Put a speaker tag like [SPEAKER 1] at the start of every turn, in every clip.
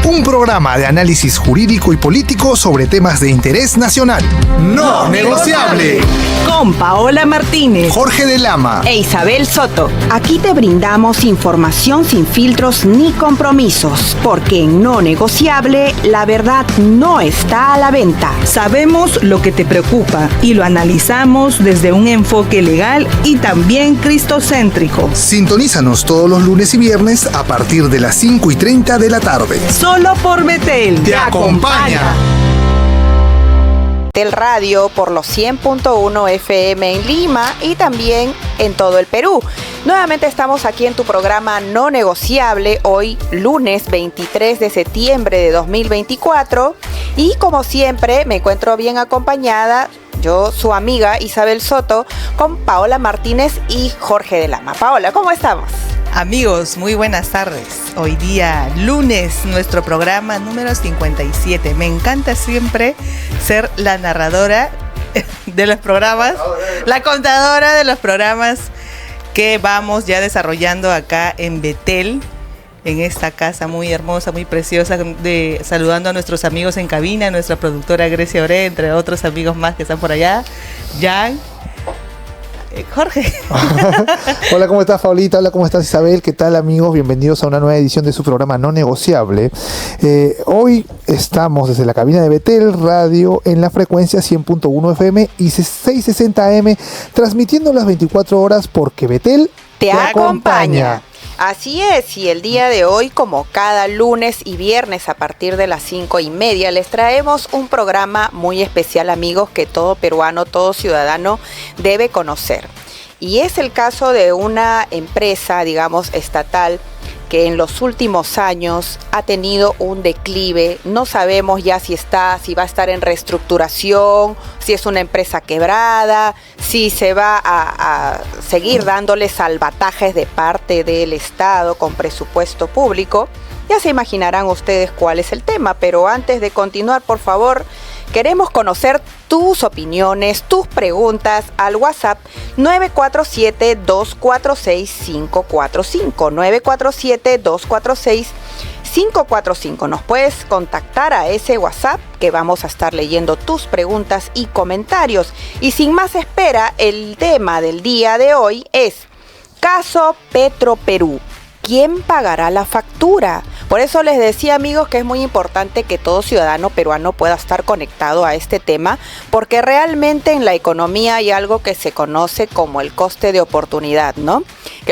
[SPEAKER 1] Un programa de análisis jurídico y político sobre temas de interés nacional. ¡No negociable!
[SPEAKER 2] Con Paola Martínez,
[SPEAKER 1] Jorge de Lama
[SPEAKER 2] e Isabel Soto. Aquí te brindamos información sin filtros ni compromisos, porque en No Negociable la verdad no está a la venta.
[SPEAKER 3] Sabemos lo que te preocupa y lo analizamos desde un enfoque legal y también cristocéntrico.
[SPEAKER 1] Sintonízanos todos los lunes y viernes a partir de las 5:30 de la tarde.
[SPEAKER 3] Solo por Betel.
[SPEAKER 1] ¡Te acompaña!
[SPEAKER 2] Del radio por los 100.1 FM en Lima y también en todo el Perú. Nuevamente estamos aquí en tu programa No Negociable, hoy lunes 23 de septiembre de 2024, y como siempre me encuentro bien acompañada, yo, su amiga Isabel Soto, con Paola Martínez y Jorge de Lama. Paola, ¿cómo estamos?
[SPEAKER 3] Amigos, muy buenas tardes. Hoy día, lunes, nuestro programa número 57. Me encanta siempre ser la narradora de los programas, la contadora de los programas que vamos ya desarrollando acá en Betel, en esta casa muy hermosa, muy preciosa, saludando a nuestros amigos en cabina, nuestra productora Grecia Oré, entre otros amigos más que están por allá, Jan, Jorge.
[SPEAKER 4] Hola, ¿cómo estás, Paulita? Hola, ¿cómo estás, Isabel? ¿Qué tal, amigos? Bienvenidos a una nueva edición de su programa No Negociable. Hoy estamos desde la cabina de Betel Radio en la frecuencia 100.1 FM y 660 AM, transmitiendo las 24 horas porque Betel
[SPEAKER 2] te acompaña. Así es, y el día de hoy, como cada lunes y viernes a partir de las 5:30, les traemos un programa muy especial, amigos, que todo peruano, todo ciudadano debe conocer. Y es el caso de una empresa, digamos, estatal, que en los últimos años ha tenido un declive. No sabemos ya si va a estar en reestructuración, si es una empresa quebrada, si se va a seguir dándole salvatajes de parte del Estado con presupuesto público. Ya se imaginarán ustedes cuál es el tema, pero antes de continuar, por favor, queremos conocer tus opiniones, tus preguntas al WhatsApp 947-246-545, 947-246-545. Nos puedes contactar a ese WhatsApp que vamos a estar leyendo tus preguntas y comentarios. Y sin más espera, el tema del día de hoy es Caso Petroperú. ¿Quién pagará la factura? Por eso les decía, amigos, que es muy importante que todo ciudadano peruano pueda estar conectado a este tema, porque realmente en la economía hay algo que se conoce como el coste de oportunidad, ¿no?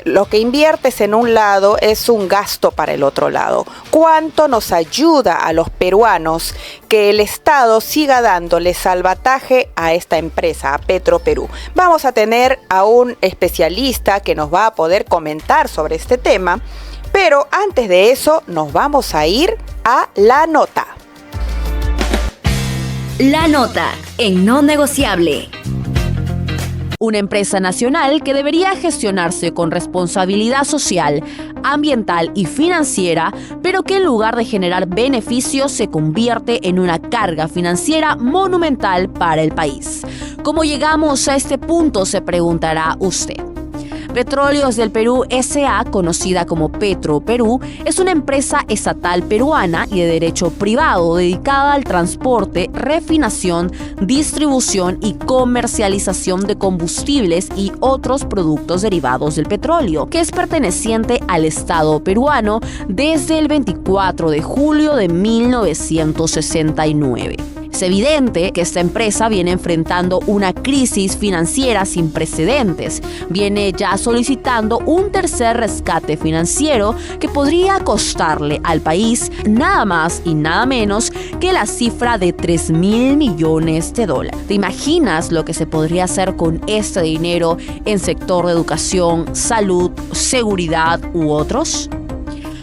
[SPEAKER 2] Lo que inviertes en un lado es un gasto para el otro lado. ¿Cuánto nos ayuda a los peruanos que el Estado siga dándole salvataje a esta empresa, a Petroperú? Vamos a tener a un especialista que nos va a poder comentar sobre este tema. Pero antes de eso, nos vamos a ir a la nota.
[SPEAKER 5] La nota en No Negociable. Una empresa nacional que debería gestionarse con responsabilidad social, ambiental y financiera, pero que en lugar de generar beneficios se convierte en una carga financiera monumental para el país. ¿Cómo llegamos a este punto?, se preguntará usted. Petróleos del Perú S.A., conocida como Petroperú, es una empresa estatal peruana y de derecho privado dedicada al transporte, refinación, distribución y comercialización de combustibles y otros productos derivados del petróleo, que es perteneciente al Estado peruano desde el 24 de julio de 1969. Es evidente que esta empresa viene enfrentando una crisis financiera sin precedentes. Viene ya solicitando un tercer rescate financiero que podría costarle al país nada más y nada menos que la cifra de $3.000 millones. ¿Te imaginas lo que se podría hacer con este dinero en sector de educación, salud, seguridad u otros?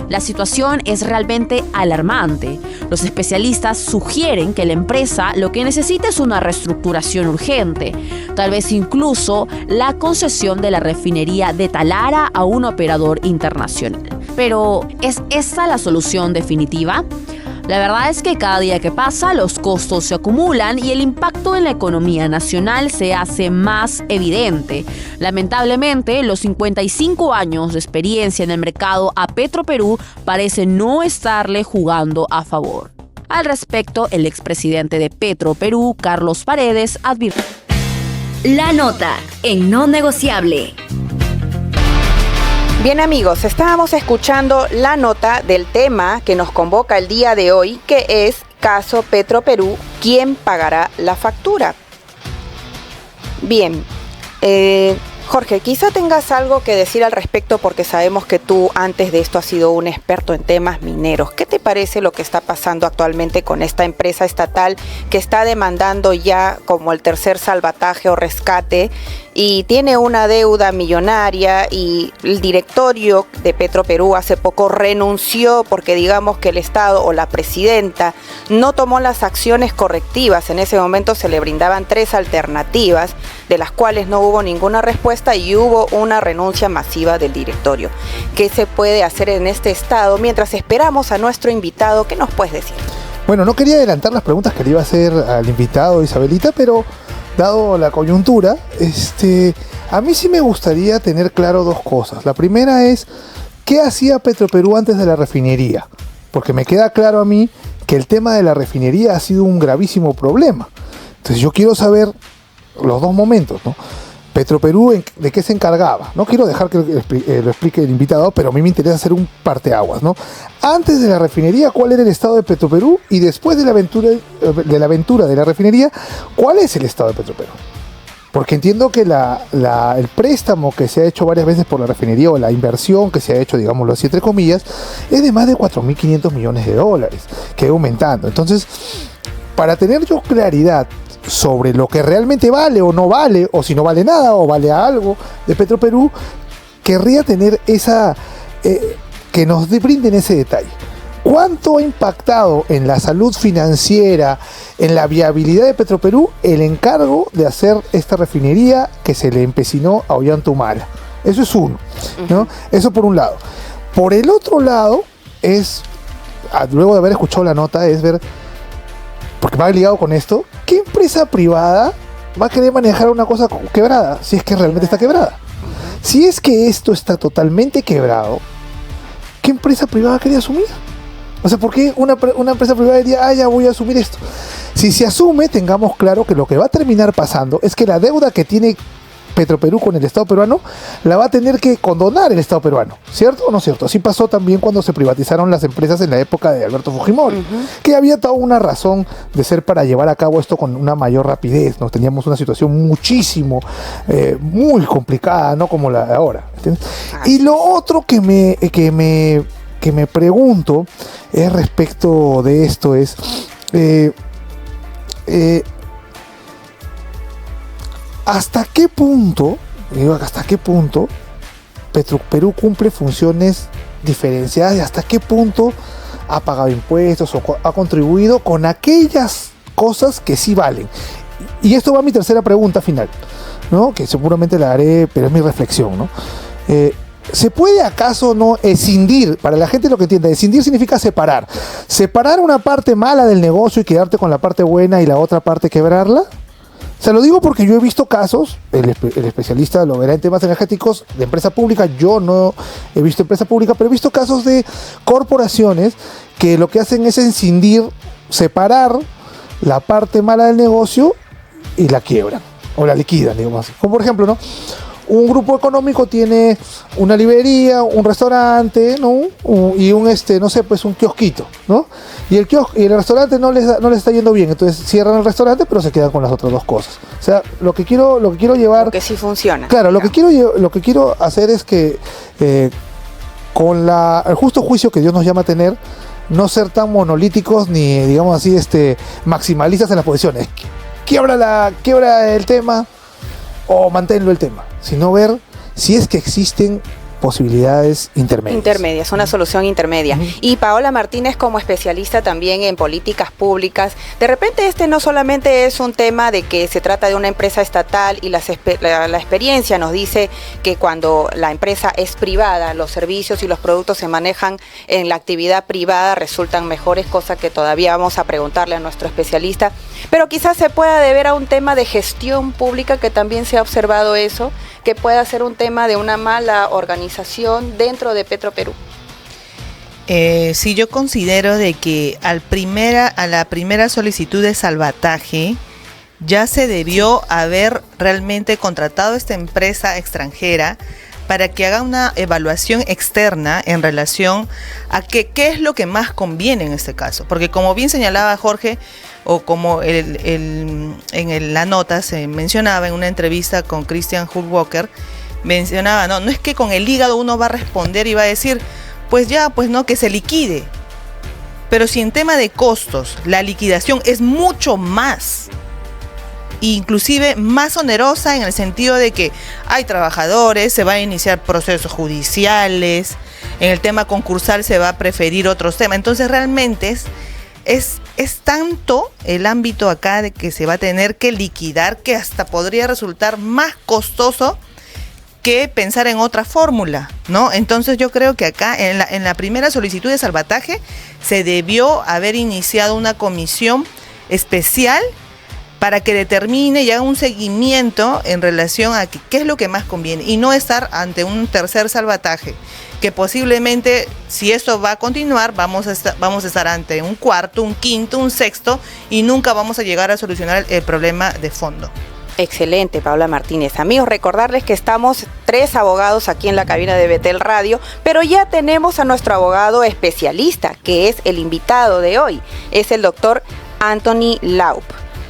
[SPEAKER 5] La situación es realmente alarmante. Los especialistas sugieren que la empresa lo que necesita es una reestructuración urgente, tal vez incluso la concesión de la refinería de Talara a un operador internacional. Pero, ¿es esta la solución definitiva? La verdad es que cada día que pasa los costos se acumulan y el impacto en la economía nacional se hace más evidente. Lamentablemente, los 55 años de experiencia en el mercado a Petroperú parecen no estarle jugando a favor. Al respecto, el expresidente de Petroperú, Carlos Paredes, advirtió.
[SPEAKER 6] La nota en No Negociable.
[SPEAKER 2] Bien amigos, estábamos escuchando la nota del tema que nos convoca el día de hoy, que es caso Petroperú, ¿quién pagará la factura? Bien, Jorge, quizá tengas algo que decir al respecto porque sabemos que tú antes de esto has sido un experto en temas mineros. ¿Qué te parece lo que está pasando actualmente con esta empresa estatal que está demandando ya como el tercer salvataje o rescate y tiene una deuda millonaria y el directorio de Petroperú hace poco renunció porque digamos que el Estado o la presidenta no tomó las acciones correctivas? En ese momento se le brindaban 3 alternativas, de las cuales no hubo ninguna respuesta y hubo una renuncia masiva del directorio. ¿Qué se puede hacer en este estado mientras esperamos a nuestro invitado? ¿Qué nos puedes decir?
[SPEAKER 4] Bueno, no quería adelantar las preguntas que le iba a hacer al invitado Isabelita, pero dado la coyuntura, a mí sí me gustaría tener claro 2 cosas. La primera es, ¿qué hacía Petroperú antes de la refinería? Porque me queda claro a mí que el tema de la refinería ha sido un gravísimo problema. Entonces yo quiero saber los 2 momentos, ¿no? Petroperú, ¿de qué se encargaba? No quiero dejar que lo explique el invitado, pero a mí me interesa hacer un parteaguas, ¿no? Antes de la refinería, ¿cuál era el estado de Petroperú? Y después de la aventura de la refinería, ¿cuál es el estado de Petroperú? Porque entiendo que el préstamo que se ha hecho varias veces por la refinería o la inversión que se ha hecho, digámoslo así, entre comillas, es de más de 4.500 millones de dólares, que va aumentando. Entonces, para tener yo claridad sobre lo que realmente vale o no vale, o si no vale nada o vale algo de Petroperú, querría tener que nos brinden ese detalle. ¿Cuánto ha impactado en la salud financiera, en la viabilidad de Petroperú, el encargo de hacer esta refinería que se le empecinó a Ollanta-Humala? Eso es uno, ¿no? Eso por un lado. Por el otro lado, luego de haber escuchado la nota, es ver, porque va ligado con esto, ¿qué empresa privada va a querer manejar una cosa quebrada? Si es que realmente está quebrada. Si es que esto está totalmente quebrado, ¿qué empresa privada quería asumir? O sea, ¿por qué una empresa privada diría, ya voy a asumir esto? Si se asume, tengamos claro que lo que va a terminar pasando es que la deuda que tiene Petroperú con el Estado peruano la va a tener que condonar el Estado peruano, ¿cierto o no cierto? Así pasó también cuando se privatizaron las empresas en la época de Alberto Fujimori, que había toda una razón de ser para llevar a cabo esto con una mayor rapidez, ¿no? Teníamos una situación muy complicada, no como la de ahora, ¿entiendes? Y lo otro que me pregunto es respecto de esto es ¿hasta qué punto Petroperú cumple funciones diferenciadas y hasta qué punto ha pagado impuestos o ha contribuido con aquellas cosas que sí valen? Y esto va a mi tercera pregunta final, ¿no? Que seguramente la haré, pero es mi reflexión, ¿no? ¿Se puede acaso no escindir? Para la gente lo que entiende, escindir significa separar. ¿Separar una parte mala del negocio y quedarte con la parte buena y la otra parte quebrarla? Se lo digo porque yo he visto casos, el especialista lo verá en temas energéticos, de empresa pública. Yo no he visto empresa pública, pero he visto casos de corporaciones que lo que hacen es escindir, separar la parte mala del negocio y la quiebran, o la liquidan, digamos así. Como por ejemplo, ¿no? Un grupo económico tiene una librería, un restaurante, ¿no? Y un un kiosquito, ¿no? Y el restaurante no les está yendo bien, entonces cierran el restaurante, pero se quedan con las otras 2 cosas. O sea, lo que quiero llevar,
[SPEAKER 2] porque sí funciona.
[SPEAKER 4] Claro, lo que quiero hacer es que con el justo juicio que Dios nos llama a tener, no ser tan monolíticos ni, digamos así, maximalistas en las posiciones. Quiebra el tema o manténlo el tema, sino ver si es que existen posibilidades intermedias.
[SPEAKER 2] Intermedias, una solución intermedia. Y Paola Martínez, como especialista también en políticas públicas, de repente este no solamente es un tema de que se trata de una empresa estatal y la experiencia nos dice que cuando la empresa es privada, los servicios y los productos se manejan en la actividad privada, resultan mejores, cosa que todavía vamos a preguntarle a nuestro especialista, pero quizás se pueda deber a un tema de gestión pública, que también se ha observado eso, que pueda ser un tema de una mala organización dentro de Petroperú.
[SPEAKER 3] Sí, yo considero de que a la primera solicitud de salvataje ya se debió haber realmente contratado a esta empresa extranjera para que haga una evaluación externa en relación a qué es lo que más conviene en este caso. Porque como bien señalaba Jorge, o como la nota se mencionaba en una entrevista con Christian Hultwalker, mencionaba, no es que con el hígado uno va a responder y va a decir, pues no, que se liquide. Pero si en tema de costos la liquidación es mucho más, inclusive más onerosa en el sentido de que hay trabajadores, se van a iniciar procesos judiciales, en el tema concursal se va a preferir otros temas. Entonces realmente es tanto el ámbito acá de que se va a tener que liquidar que hasta podría resultar más costoso que pensar en otra fórmula, ¿no? Entonces yo creo que acá en la primera solicitud de salvataje se debió haber iniciado una comisión especial para que determine y haga un seguimiento en relación a qué es lo que más conviene y no estar ante un tercer salvataje, que posiblemente, si eso va a continuar, vamos a estar ante un cuarto, un quinto, un sexto y nunca vamos a llegar a solucionar el problema de fondo.
[SPEAKER 2] Excelente, Paola Martínez. Amigos, recordarles que estamos 3 abogados aquí en la cabina de Betel Radio, pero ya tenemos a nuestro abogado especialista, que es el invitado de hoy. Es el doctor Anthony Laup.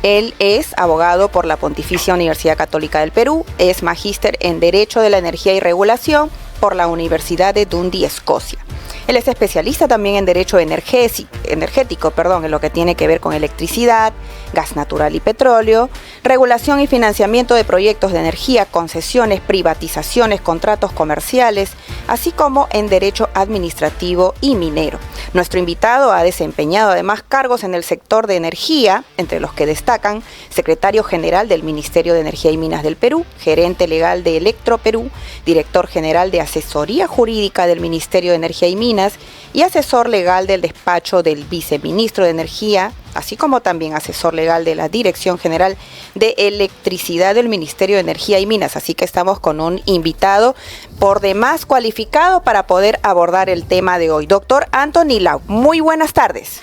[SPEAKER 2] Él es abogado por la Pontificia Universidad Católica del Perú, es magíster en Derecho de la Energía y Regulación por la Universidad de Dundee, Escocia. Él es especialista también en Derecho energético, en lo que tiene que ver con electricidad, gas natural y petróleo, regulación y financiamiento de proyectos de energía, concesiones, privatizaciones, contratos comerciales, así como en Derecho administrativo y minero. Nuestro invitado ha desempeñado además cargos en el sector de energía, entre los que destacan secretario general del Ministerio de Energía y Minas del Perú, gerente legal de Electroperú, director general de Asesoría Jurídica del Ministerio de Energía y Minas y asesor legal del despacho del viceministro de Energía, así como también asesor legal de la Dirección General de Electricidad del Ministerio de Energía y Minas. Así que estamos con un invitado por demás cualificado para poder abordar el tema de hoy. Doctor Anthony Laup, muy buenas tardes.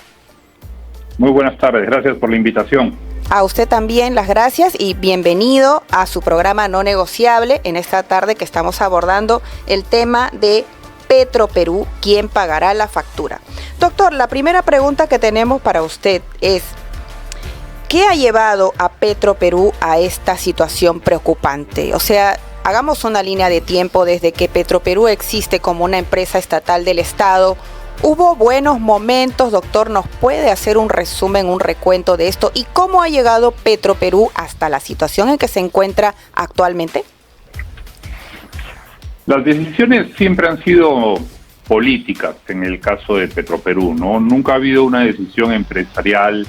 [SPEAKER 7] Muy buenas tardes, gracias por la invitación.
[SPEAKER 2] A usted también las gracias y bienvenido a su programa No Negociable en esta tarde que estamos abordando el tema de Petroperú, ¿quién pagará la factura? Doctor, la primera pregunta que tenemos para usted es, ¿qué ha llevado a Petroperú a esta situación preocupante? O sea, hagamos una línea de tiempo desde que Petroperú existe como una empresa estatal del Estado. ¿Hubo buenos momentos, doctor? ¿Nos puede hacer un resumen, un recuento de esto? ¿Y cómo ha llegado Petroperú hasta la situación en que se encuentra actualmente?
[SPEAKER 7] Las decisiones siempre han sido políticas en el caso de Petroperú, ¿no? Nunca ha habido una decisión empresarial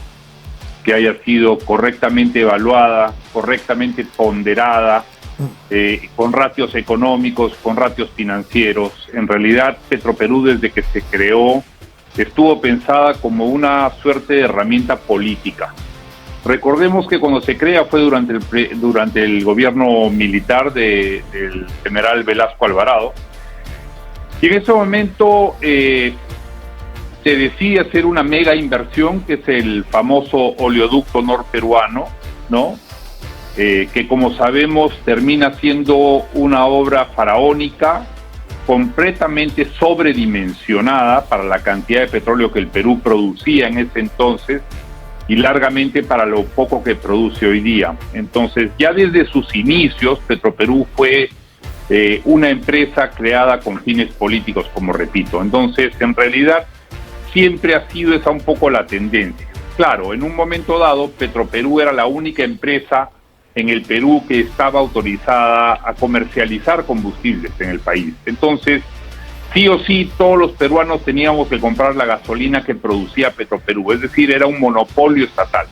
[SPEAKER 7] que haya sido correctamente evaluada, correctamente ponderada, con ratios económicos, con ratios financieros. En realidad, Petroperú, desde que se creó, estuvo pensada como una suerte de herramienta política. Recordemos que cuando se crea fue durante el gobierno militar del general Velasco Alvarado, y en ese momento se decide hacer una mega inversión, que es el famoso oleoducto norperuano, ¿no? Que como sabemos termina siendo una obra faraónica, completamente sobredimensionada para la cantidad de petróleo que el Perú producía en ese entonces, y largamente para lo poco que produce hoy día. Entonces, ya desde sus inicios, Petroperú fue una empresa creada con fines políticos, como repito. Entonces, en realidad, siempre ha sido esa un poco la tendencia. Claro, en un momento dado, Petroperú era la única empresa en el Perú que estaba autorizada a comercializar combustibles en el país. Entonces, sí o sí, todos los peruanos teníamos que comprar la gasolina que producía Petroperú, es decir, era un monopolio estatal.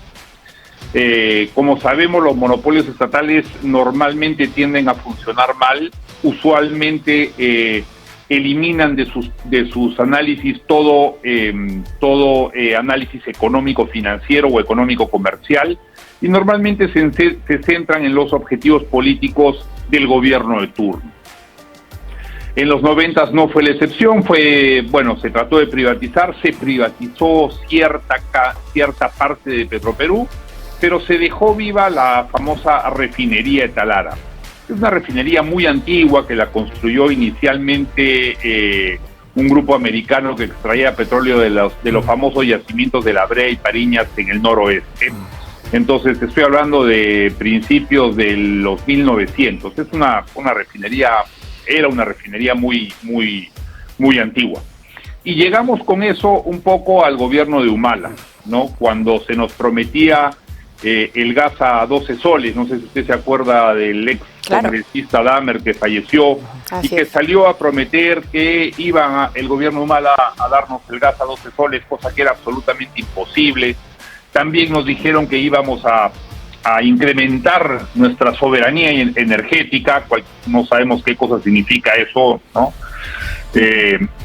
[SPEAKER 7] Como sabemos, los monopolios estatales normalmente tienden a funcionar mal, usualmente eliminan de sus análisis todo análisis económico-financiero o económico-comercial, y normalmente se centran en los objetivos políticos del gobierno de turno. En los 90 no fue la excepción, se trató de privatizar, se privatizó cierta parte de Petroperú, pero se dejó viva la famosa refinería de Talara. Es una refinería muy antigua que la construyó inicialmente un grupo americano que extraía petróleo de los famosos yacimientos de La Brea y Pariñas en el noroeste. Entonces estoy hablando de principios de los 1900. Es una refinería, era una refinería muy, muy, muy antigua. Y llegamos con eso un poco al gobierno de Humala, ¿no? Cuando se nos prometía el gas a 12 soles, no sé si usted se acuerda del ex congresista Dahmer que falleció. Así y que salió a prometer que el gobierno de Humala a darnos el gas a 12 soles, cosa que era absolutamente imposible. También nos dijeron que íbamos a incrementar nuestra soberanía energética, no sabemos qué cosa significa eso, ¿no?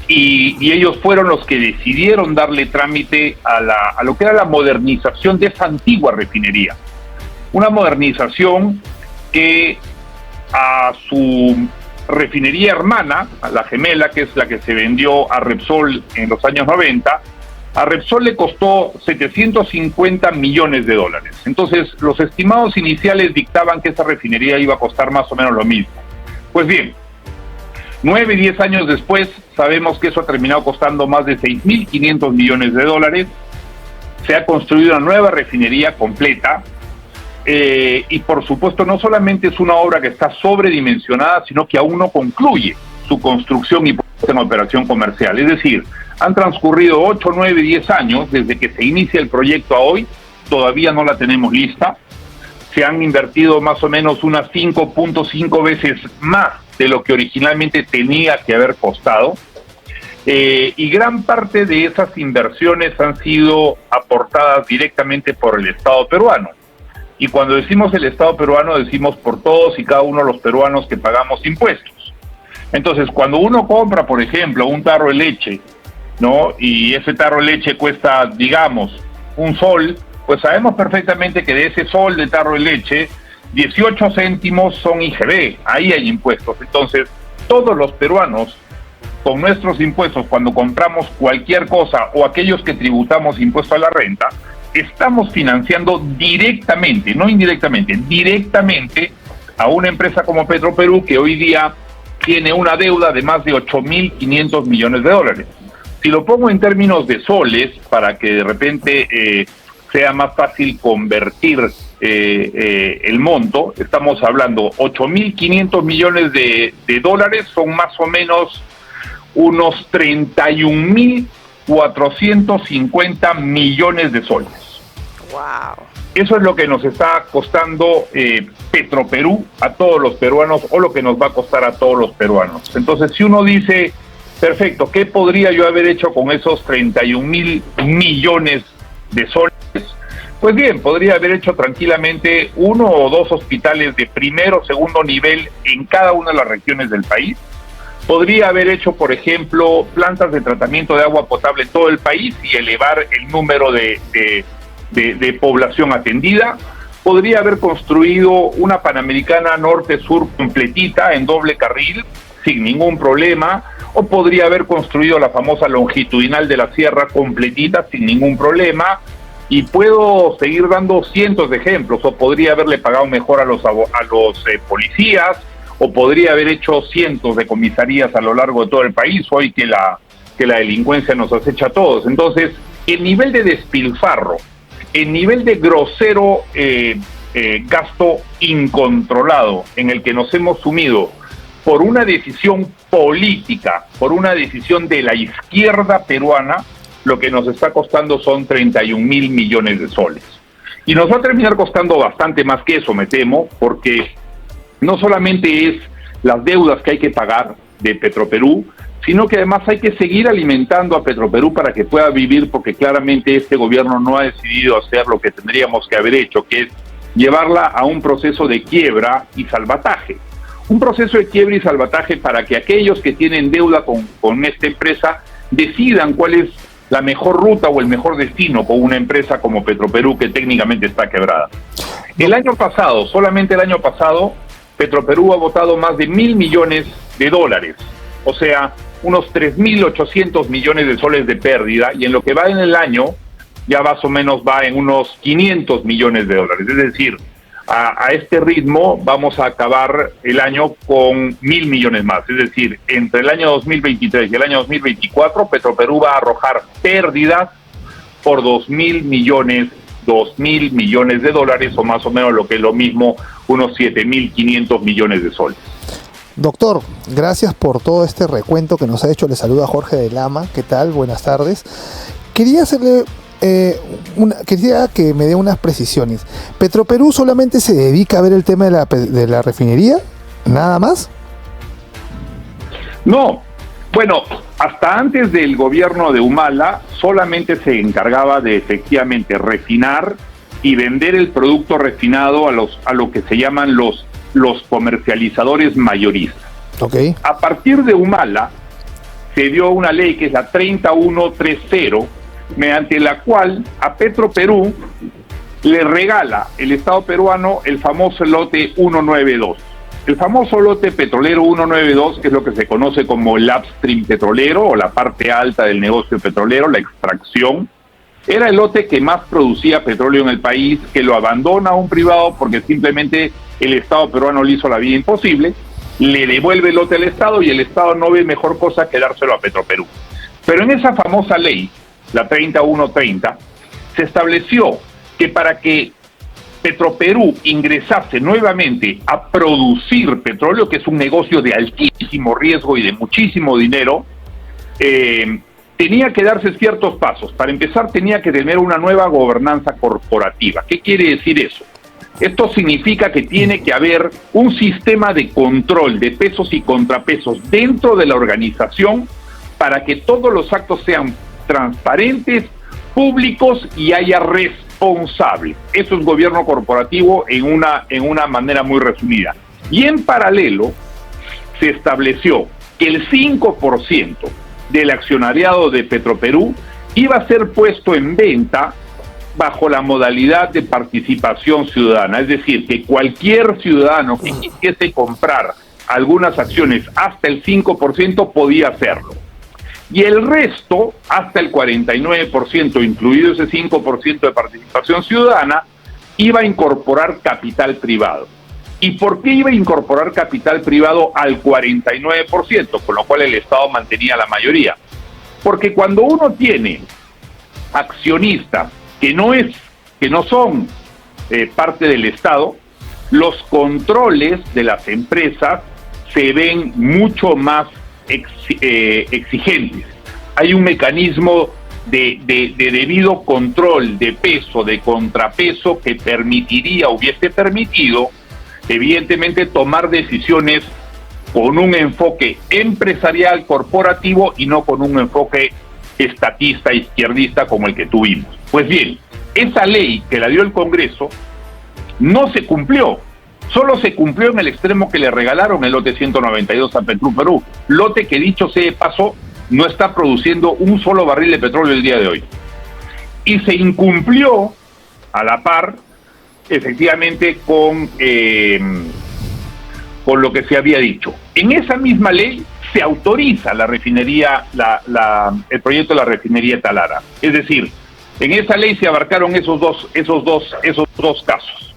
[SPEAKER 7] Y ellos fueron los que decidieron darle trámite a lo que era la modernización de esa antigua refinería. Una modernización que a su refinería hermana, a la gemela, que es la que se vendió a Repsol en los años 90, a Repsol le costó $750 millones. Entonces, los estimados iniciales dictaban que esa refinería iba a costar más o menos lo mismo. Pues bien, 9, 10 años después, sabemos que eso ha terminado costando más de $6.500 millones. Se ha construido una nueva refinería completa, y por supuesto no solamente es una obra que está sobredimensionada, sino que aún no concluye su construcción y puesta en operación comercial. Es decir, han transcurrido 8, 9, 10 años desde que se inicia el proyecto a hoy, todavía no la tenemos lista. Se han invertido más o menos unas 5.5 veces más de lo que originalmente tenía que haber costado, y gran parte de esas inversiones han sido aportadas directamente por el Estado peruano. Y cuando decimos el Estado peruano, decimos por todos y cada uno de los peruanos que pagamos impuestos. Entonces, cuando uno compra, por ejemplo, un tarro de leche, ¿no? Y ese tarro de leche cuesta, digamos, $1, pues sabemos perfectamente que de ese sol de tarro de leche, 18 céntimos son IGB, ahí hay impuestos. Entonces, todos los peruanos, con nuestros impuestos, cuando compramos cualquier cosa, o aquellos que tributamos impuesto a la renta, estamos financiando directamente, no indirectamente, directamente a una empresa como Petroperú, que hoy día tiene una deuda de más de $8.500 millones. Si lo pongo en términos de soles, para que de repente sea más fácil convertir el monto, estamos hablando $8.500 millones de dólares, son más o menos unos 31.450 millones de soles.
[SPEAKER 2] Wow.
[SPEAKER 7] Eso es lo que nos está costando Petroperú a todos los peruanos, o lo que nos va a costar a todos los peruanos. Entonces, si uno dice, perfecto, ¿qué podría yo haber hecho con esos 31.000 millones de soles? Pues bien, podría haber hecho tranquilamente 1 o 2 hospitales de primero o segundo nivel en cada una de las regiones del país. Podría haber hecho, por ejemplo, plantas de tratamiento de agua potable en todo el país y elevar el número de población atendida. Podría haber construido una Panamericana norte-sur completita en doble carril sin ningún problema, o podría haber construido la famosa longitudinal de la sierra completita sin ningún problema, y puedo seguir dando cientos de ejemplos. O podría haberle pagado mejor a los policías, o podría haber hecho cientos de comisarías a lo largo de todo el país, hoy que la delincuencia nos acecha a todos. Entonces, el nivel de despilfarro, el nivel de grosero gasto incontrolado en el que nos hemos sumido por una decisión política, por una decisión de la izquierda peruana, lo que nos está costando son 31.000 millones de soles. Y nos va a terminar costando bastante más que eso, me temo, porque no solamente es las deudas que hay que pagar de Petroperú, sino que además hay que seguir alimentando a Petroperú para que pueda vivir, porque claramente este gobierno no ha decidido hacer lo que tendríamos que haber hecho, que es llevarla a un proceso de quiebra y salvataje. Un proceso de quiebra y salvataje para que aquellos que tienen deuda con esta empresa decidan cuál es la mejor ruta o el mejor destino con una empresa como Petroperú, que técnicamente está quebrada. El año pasado, solamente el año pasado, Petroperú ha botado más de $1.000 millones, o sea, unos 3.800 millones de soles de pérdida, y en lo que va en el año, ya más o menos va en unos 500 millones de dólares. Es decir, a este ritmo vamos a acabar el año con 1.000 millones más. Es decir, entre el año 2023 y el año 2024, Petroperú va a arrojar pérdidas por 2.000 millones de dólares, o más o menos lo que es lo mismo, unos 7.500 millones de soles.
[SPEAKER 4] Doctor, gracias por todo este recuento que nos ha hecho. Le saluda Jorge de Lama. ¿Qué tal? Buenas tardes. Quería hacerle quería que me dé unas precisiones. ¿Petroperú solamente se dedica a ver el tema de la refinería? ¿Nada más?
[SPEAKER 7] No. Bueno, hasta antes del gobierno de Humala solamente se encargaba de efectivamente refinar y vender el producto refinado a lo que se llaman los comercializadores mayoristas.
[SPEAKER 4] Okay.
[SPEAKER 7] A partir de Humala se dio una ley que es la 3130, mediante la cual a Petroperú le regala el Estado peruano el famoso lote 192. El famoso lote petrolero 192, que es lo que se conoce como el upstream petrolero, o la parte alta del negocio petrolero, la extracción, era el lote que más producía petróleo en el país, que lo abandona a un privado porque simplemente el Estado peruano le hizo la vida imposible, le devuelve el lote al Estado y el Estado no ve mejor cosa que dárselo a Petroperú. Pero en esa famosa ley, la 3130, se estableció que para que Petroperú ingresase nuevamente a producir petróleo, que es un negocio de altísimo riesgo y de muchísimo dinero, tenía que darse ciertos pasos. Para empezar, tenía que tener una nueva gobernanza corporativa. ¿Qué quiere decir eso? Esto significa que tiene que haber un sistema de control de pesos y contrapesos dentro de la organización para que todos los actos sean transparentes, públicos y haya responsables. Eso es gobierno corporativo en una manera muy resumida. Y en paralelo se estableció que el 5% del accionariado de Petroperú iba a ser puesto en venta bajo la modalidad de participación ciudadana, es decir, que cualquier ciudadano que quisiese comprar algunas acciones hasta el 5% podía hacerlo. Y el resto, hasta el 49%, incluido ese 5% de participación ciudadana, iba a incorporar capital privado. ¿Y por qué iba a incorporar capital privado al 49%, con lo cual el Estado mantenía la mayoría? Porque cuando uno tiene accionistas que no son parte del Estado, los controles de las empresas se ven mucho más exigentes. Hay un mecanismo de debido control de peso, de contrapeso, que hubiese permitido, evidentemente, tomar decisiones con un enfoque empresarial, corporativo, y no con un enfoque estatista, izquierdista como el que tuvimos. Pues bien, esa ley que la dio el Congreso no se cumplió. Solo se cumplió en el extremo que le regalaron el lote 192 a Petroperú, lote que, dicho sea de paso, no está produciendo un solo barril de petróleo el día de hoy. Y se incumplió a la par, efectivamente, con lo que se había dicho. En esa misma ley se autoriza la refinería, el proyecto de la refinería Talara. Es decir, en esa ley se abarcaron esos dos casos.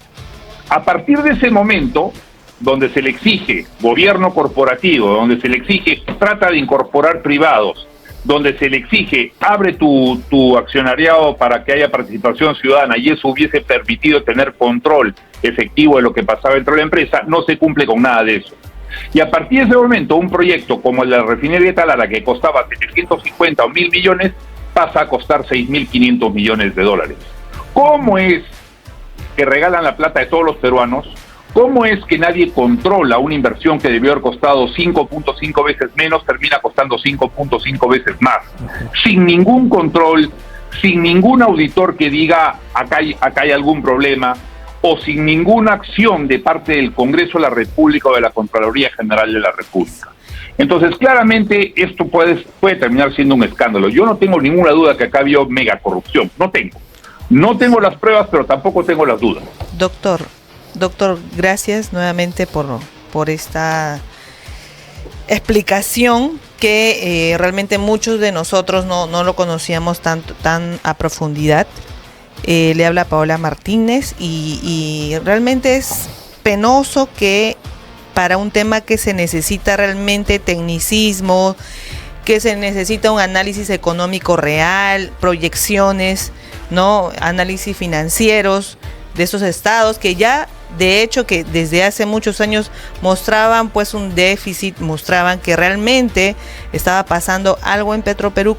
[SPEAKER 7] A partir de ese momento, donde se le exige gobierno corporativo, donde se le exige trata de incorporar privados, donde se le exige abre tu accionariado para que haya participación ciudadana, y eso hubiese permitido tener control efectivo de lo que pasaba dentro de la empresa, no se cumple con nada de eso. Y a partir de ese momento, un proyecto como el de la refinería de Talara, que costaba 750 o 1.000 millones, pasa a costar 6.500 millones de dólares. ¿Cómo es que regalan la plata de todos los peruanos, ¿cómo es que nadie controla una inversión que debió haber costado 5.5 veces menos, termina costando 5.5 veces más? Sin ningún control, sin ningún auditor que diga acá hay algún problema, o sin ninguna acción de parte del Congreso de la República o de la Contraloría General de la República. Entonces, claramente esto puede terminar siendo un escándalo. Yo no tengo ninguna duda que acá había mega corrupción. No tengo las pruebas, pero tampoco tengo las dudas.
[SPEAKER 3] Doctor, gracias nuevamente por esta explicación que realmente muchos de nosotros no lo conocíamos tan a profundidad. Le habla Paola Martínez y realmente es penoso que para un tema que se necesita realmente tecnicismo, que se necesita un análisis económico real, proyecciones, ¿no? Análisis financieros de esos estados que ya, de hecho, que desde hace muchos años mostraban pues un déficit, mostraban que realmente estaba pasando algo en Petroperú,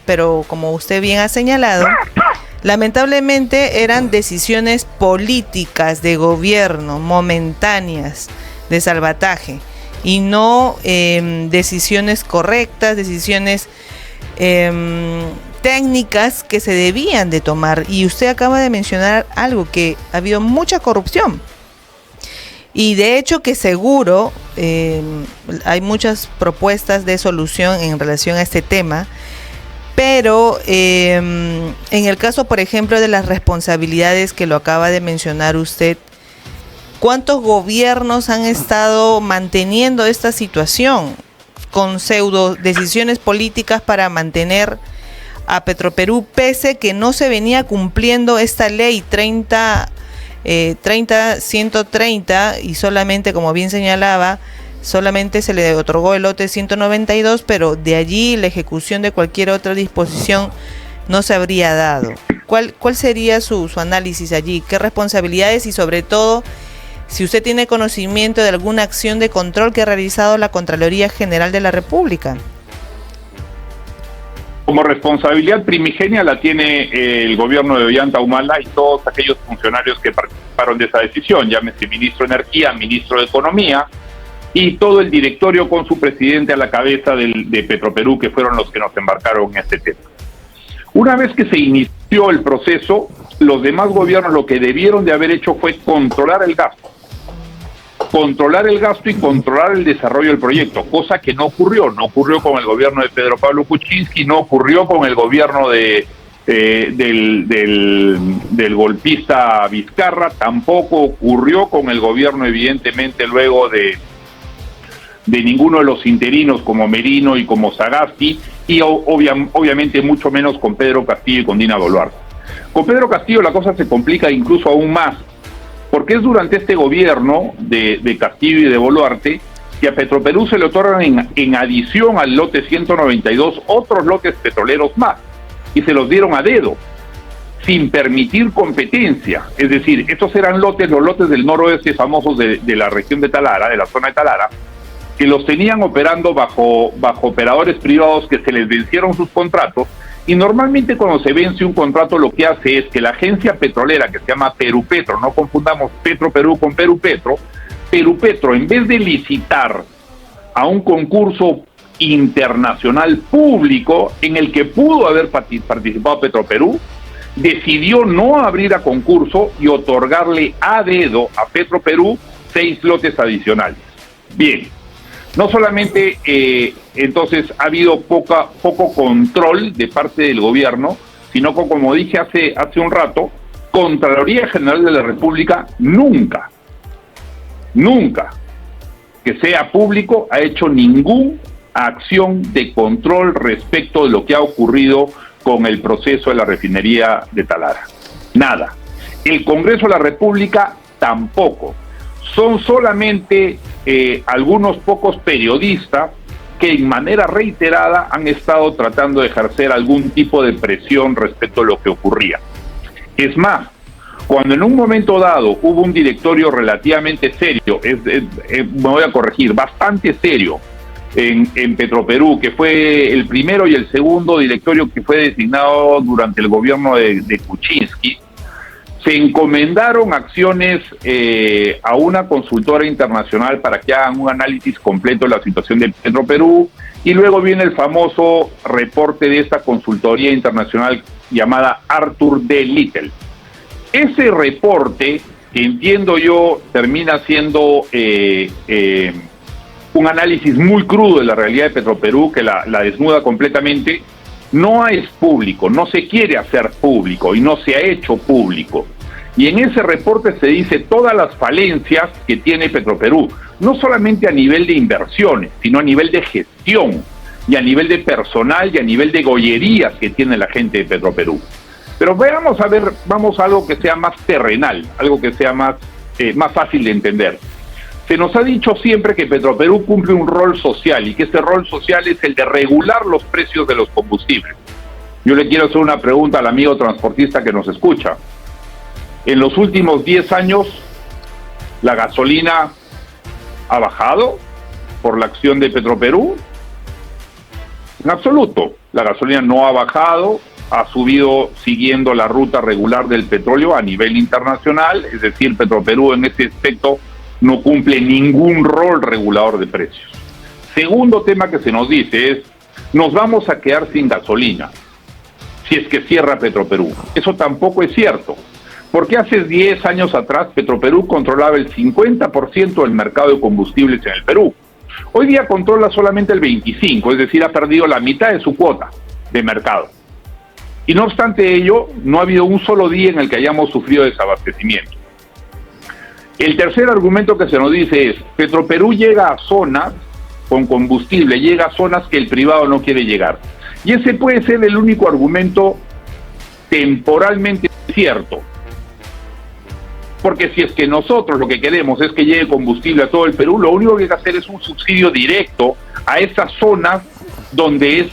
[SPEAKER 3] pero como usted bien ha señalado, lamentablemente eran decisiones políticas de gobierno momentáneas de salvataje y no decisiones correctas, decisiones técnicas que se debían de tomar. Y usted acaba de mencionar algo, que ha habido mucha corrupción y de hecho que seguro hay muchas propuestas de solución en relación a este tema, pero en el caso, por ejemplo, de las responsabilidades que lo acaba de mencionar usted, ¿cuántos gobiernos han estado manteniendo esta situación con pseudo decisiones políticas para mantener a Petroperú, pese que no se venía cumpliendo esta ley 130 y solamente, como bien señalaba, solamente se le otorgó el lote 192, pero de allí la ejecución de cualquier otra disposición no se habría dado? ¿Cuál sería su análisis allí? ¿Qué responsabilidades y sobre todo si usted tiene conocimiento de alguna acción de control que ha realizado la Contraloría General de la República?
[SPEAKER 7] Como responsabilidad primigenia la tiene el gobierno de Ollanta Humala y todos aquellos funcionarios que participaron de esa decisión, llámese ministro de Energía, ministro de Economía y todo el directorio con su presidente a la cabeza de Petroperú, que fueron los que nos embarcaron en este tema. Una vez que se inició el proceso, los demás gobiernos lo que debieron de haber hecho fue controlar el gasto y controlar el desarrollo del proyecto, cosa que no ocurrió con el gobierno de Pedro Pablo Kuczynski, no ocurrió con el gobierno del golpista Vizcarra, tampoco ocurrió con el gobierno, evidentemente, luego de ninguno de los interinos como Merino y como Sagasti, y obviamente mucho menos con Pedro Castillo y con Dina Boluarte. Con Pedro Castillo la cosa se complica incluso aún más, porque es durante este gobierno de Castillo y de Boluarte que a Petroperú se le otorgan en adición al lote 192 otros lotes petroleros más, y se los dieron a dedo, sin permitir competencia. Es decir, estos eran los lotes del noroeste famosos de la región de Talara, de la zona de Talara, que los tenían operando bajo operadores privados que se les vencieron sus contratos. Y normalmente cuando se vence un contrato lo que hace es que la agencia petrolera, que se llama Perupetro, no confundamos Petroperú con Perupetro, Perupetro, en vez de licitar a un concurso internacional público en el que pudo haber participado Petroperú, decidió no abrir a concurso y otorgarle a dedo a Petroperú 6 lotes adicionales. Bien. No solamente entonces ha habido poco control de parte del gobierno, sino que, como dije hace un rato, Contraloría General de la República nunca que sea público ha hecho ninguna acción de control respecto de lo que ha ocurrido con el proceso de la refinería de Talara. Nada. El Congreso de la República tampoco. Son solamente algunos pocos periodistas que en manera reiterada han estado tratando de ejercer algún tipo de presión respecto a lo que ocurría. Es más, cuando en un momento dado hubo un directorio relativamente serio, me voy a corregir, bastante serio, en Petroperú, que fue el primero y el segundo directorio que fue designado durante el gobierno de Kuczynski, Se encomendaron acciones a una consultora internacional para que hagan un análisis completo de la situación de Petroperú, y luego viene el famoso reporte de esta consultoría internacional llamada Arthur D. Little. Ese reporte, que entiendo yo termina siendo un análisis muy crudo de la realidad de Petroperú, que la desnuda completamente, no es público, no se quiere hacer público y no se ha hecho público. Y en ese reporte se dice todas las falencias que tiene Petroperú, no solamente a nivel de inversiones, sino a nivel de gestión, y a nivel de personal, y a nivel de gollerías que tiene la gente de Petroperú. Pero vamos a algo que sea más terrenal, algo que sea más fácil de entender. Se nos ha dicho siempre que Petroperú cumple un rol social, y que ese rol social es el de regular los precios de los combustibles. Yo le quiero hacer una pregunta al amigo transportista que nos escucha. En los últimos 10 años, ¿la gasolina ha bajado por la acción de Petroperú? En absoluto. La gasolina no ha bajado, ha subido siguiendo la ruta regular del petróleo a nivel internacional, es decir, Petroperú en ese aspecto no cumple ningún rol regulador de precios. Segundo tema que se nos dice es, nos vamos a quedar sin gasolina si es que cierra Petroperú. Eso tampoco es cierto, porque hace 10 años atrás Petroperú controlaba el 50% del mercado de combustibles en el Perú. Hoy día controla solamente el 25%, es decir, ha perdido la mitad de su cuota de mercado. Y no obstante ello, no ha habido un solo día en el que hayamos sufrido desabastecimiento. El tercer argumento que se nos dice es, Petroperú llega a zonas con combustible, llega a zonas que el privado no quiere llegar. Y ese puede ser el único argumento temporalmente cierto. Porque si es que nosotros lo que queremos es que llegue combustible a todo el Perú, lo único que hay que hacer es un subsidio directo a esas zonas donde es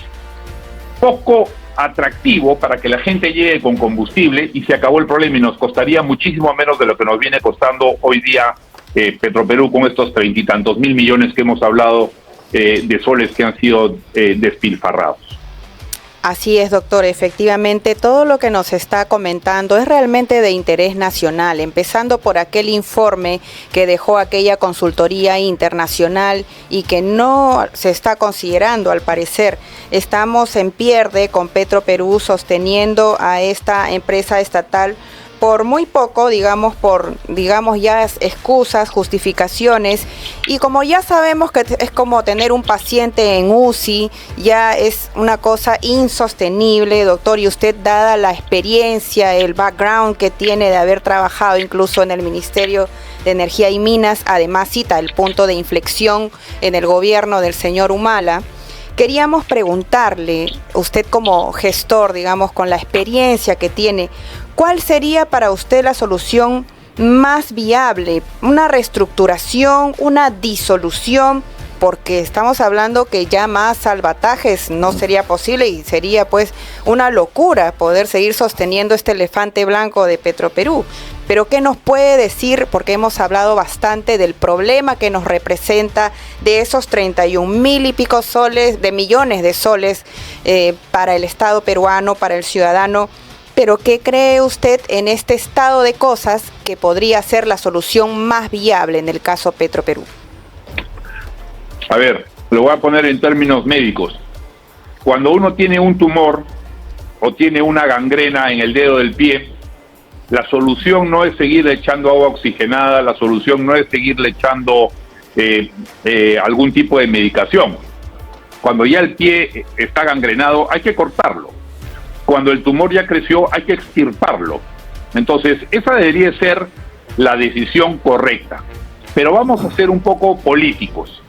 [SPEAKER 7] poco atractivo para que la gente llegue con combustible, y se acabó el problema, y nos costaría muchísimo menos de lo que nos viene costando hoy día Petroperú con estos 30 y tantos mil millones que hemos hablado de soles que han sido despilfarrados.
[SPEAKER 2] Así es, doctor. Efectivamente, todo lo que nos está comentando es realmente de interés nacional, empezando por aquel informe que dejó aquella consultoría internacional y que no se está considerando, al parecer. Estamos en pierde con Petroperú sosteniendo a esta empresa estatal por muy poco, digamos ya excusas, justificaciones, y como ya sabemos que es como tener un paciente en UCI, ya es una cosa insostenible, doctor, y usted, dada la experiencia, el background que tiene de haber trabajado incluso en el Ministerio de Energía y Minas, además cita el punto de inflexión en el gobierno del señor Humala. Queríamos preguntarle, usted como gestor, digamos, con la experiencia que tiene, ¿cuál sería para usted la solución más viable? ¿Una reestructuración, una disolución? Porque estamos hablando que ya más salvatajes no sería posible, y sería pues una locura poder seguir sosteniendo este elefante blanco de Petroperú. Pero ¿qué nos puede decir? Porque hemos hablado bastante del problema que nos representa de esos 31,000 y pico soles, de millones de soles para el Estado peruano, para el ciudadano. Pero ¿qué cree usted en este estado de cosas que podría ser la solución más viable en el caso Petroperú?
[SPEAKER 7] A ver, lo voy a poner en términos médicos. Cuando uno tiene un tumor o tiene una gangrena en el dedo del pie, la solución no es seguirle echando agua oxigenada, la solución no es seguirle echando algún tipo de medicación. Cuando ya el pie está gangrenado, hay que cortarlo. Cuando el tumor ya creció, hay que extirparlo. Entonces, esa debería ser la decisión correcta. Pero vamos a ser un poco políticos.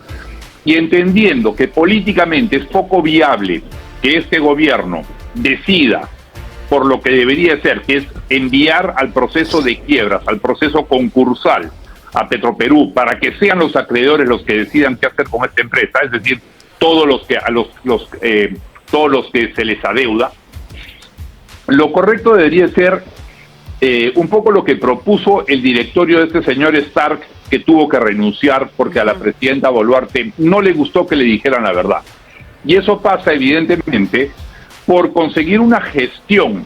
[SPEAKER 7] Y entendiendo que políticamente es poco viable que este gobierno decida por lo que debería ser, que es enviar al proceso de quiebras, al proceso concursal a Petroperú, para que sean los acreedores los que decidan qué hacer con esta empresa, es decir, todos los que se les adeuda. Lo correcto debería ser un poco lo que propuso el directorio de este señor Stark, que tuvo que renunciar porque a la presidenta Boluarte no le gustó que le dijeran la verdad. Y eso pasa evidentemente por conseguir una gestión,